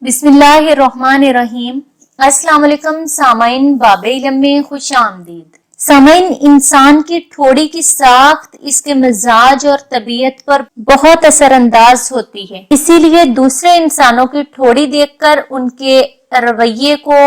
बिस्मिल्लाहिर्रहमानिर्रहीम। अस्सलाम वालेकुम सामाइन, बाबे इल्म में खुश आमदीद। सामाइन, इंसान की ठोड़ी की साख्त इसके मिजाज और तबीयत पर बहुत असरअंदाज होती है। इसीलिए दूसरे इंसानों की ठोड़ी देखकर उनके रवैये को,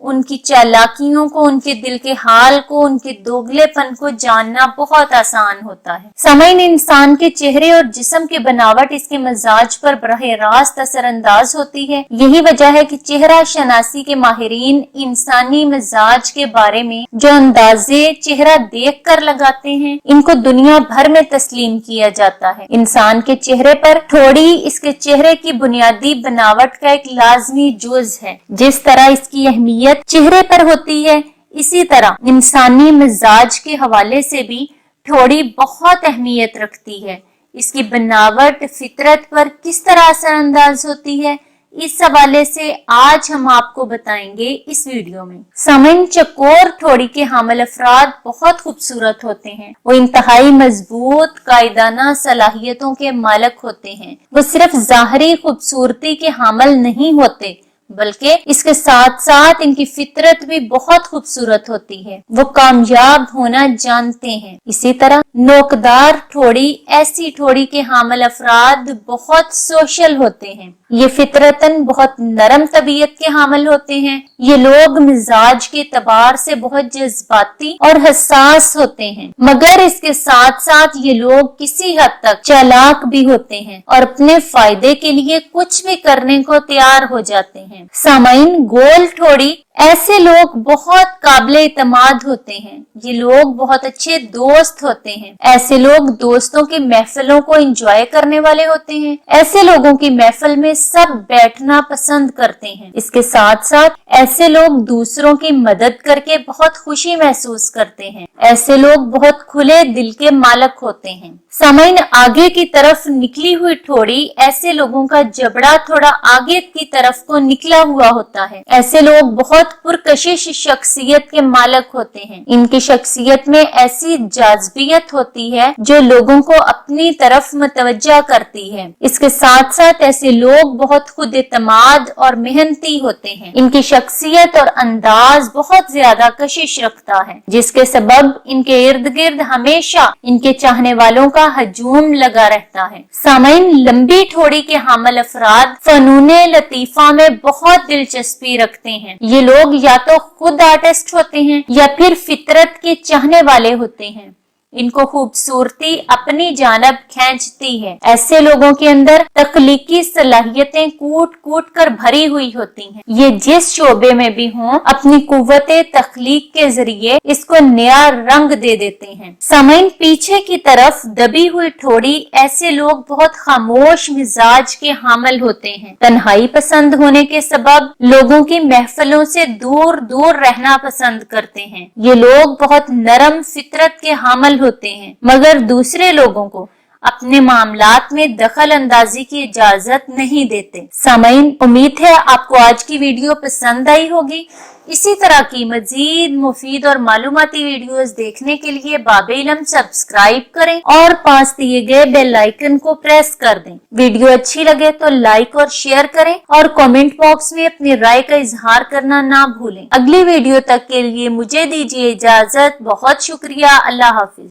उनकी चालाकियों को, उनके दिल के हाल को, उनके दोगलेपन को जानना बहुत आसान होता है। सामाइन, इंसान के चेहरे और जिस्म की बनावट इसके मिजाज पर बराह रास्त असरअंदाज होती है। यही वजह है कि चेहरा शनासी के माहिरीन इंसानी मिजाज के बारे में जो अंदाजे चेहरा देख कर लगाते हैं, इनको दुनिया भर में तस्लीम किया जाता है। इंसान के चेहरे पर ठोड़ी इसके चेहरे की बुनियादी बनावट का एक लाजमी जुज है। जिस तरह इसकी अहमियत चेहरे पर होती है, इसी तरह इंसानी मिजाज के हवाले से भी ठोड़ी बहुत अहमियत रखती है। इसकी बनावट फितरत पर किस तरह असरअंदाज होती है, इस हवाले से आज हम आपको बताएंगे इस वीडियो में। सामाइन, चकोर ठोड़ी के हामिल अफराद बहुत खूबसूरत होते हैं। वो इंतहाई मजबूत कायदाना सलाहियतों के मालिक होते हैं। वो सिर्फ ज़ाहरी खूबसूरती के हामिल नहीं होते, बल्कि इसके साथ साथ इनकी फितरत भी बहुत खूबसूरत होती है। वो कामयाब होना जानते हैं। इसी तरह नोकदार ठोड़ी, ऐसी ठोड़ी के हामिल अफराद बहुत सोशल होते हैं। ये फितरतन बहुत नरम तबीयत के हामिल होते हैं। ये लोग मिजाज के तबार से बहुत जज्बाती और हसास होते हैं, मगर इसके साथ साथ ये लोग किसी हद तक चालाक भी होते हैं और अपने फायदे के लिए कुछ भी करने को तैयार हो जाते हैं। सामाइन, गोल ठोड़ी, ऐसे लोग बहुत काबिले इतमाद होते हैं। ये लोग बहुत अच्छे दोस्त होते हैं। ऐसे लोग दोस्तों की महफिलों को एंजॉय करने वाले होते हैं। ऐसे लोगों की महफिल में सब बैठना पसंद करते हैं। इसके साथ साथ ऐसे लोग दूसरों की मदद करके बहुत खुशी महसूस करते हैं। ऐसे लोग बहुत खुले दिल के मालिक होते हैं। सामाइन, आगे की तरफ निकली हुई ठोड़ी, ऐसे लोगों का जबड़ा थोड़ा आगे की तरफ को निकला हुआ होता है। ऐसे लोग बहुत पुरकशिश शख्सियत के मालिक होते हैं। इनकी शख्सियत में ऐसी जाज़बियत होती है जो लोगों को अपनी तरफ मुतवज्जा करती है। इसके साथ साथ ऐसे लोग बहुत खुद एतमाद और मेहनती होते हैं। इनकी शख्सियत और अंदाज बहुत ज्यादा कशिश रखता है, जिसके सबब इनके इर्द गिर्द हमेशा इनके चाहने वालों का हजूम लगा रहता है। सामाइन, लंबी ठोड़ी के हामिल अफराद फनूने लतीफा में बहुत दिलचस्पी रखते हैं। ये लोग या तो खुद आर्टिस्ट होते हैं या फिर फितरत के चाहने वाले होते हैं। इनको खूबसूरती अपनी जानब खींचती है। ऐसे लोगों के अंदर तख्लीकी सलाहियतें कूट कूट कर भरी हुई होती हैं। ये जिस शोबे में भी हों, अपनी कुव्वते तख्लीक के जरिए इसको नया रंग दे देते हैं। सामाइन, पीछे की तरफ दबी हुई ठोड़ी, ऐसे लोग बहुत खामोश मिजाज के हामिल होते हैं। तन्हाई पसंद होने के सबब लोगों की महफिलों से दूर दूर रहना पसंद करते हैं। ये लोग बहुत नरम फितरत के हामिल होते हैं, मगर दूसरे लोगों को अपने मामलात में दखल अंदाजी की इजाजत नहीं देते। सामाइन, उम्मीद है आपको आज की वीडियो पसंद आई होगी। इसी तरह की मजीद मुफीद और मालूमाती वीडियोस देखने के लिए बाबे इल्म सब्सक्राइब करें और पास दिए गए बेल आइकन को प्रेस कर दें। वीडियो अच्छी लगे तो लाइक और शेयर करें और कमेंट बॉक्स में अपनी राय का इजहार करना ना भूलें। अगली वीडियो तक के लिए मुझे दीजिए इजाजत। बहुत शुक्रिया। अल्लाह हाफिज।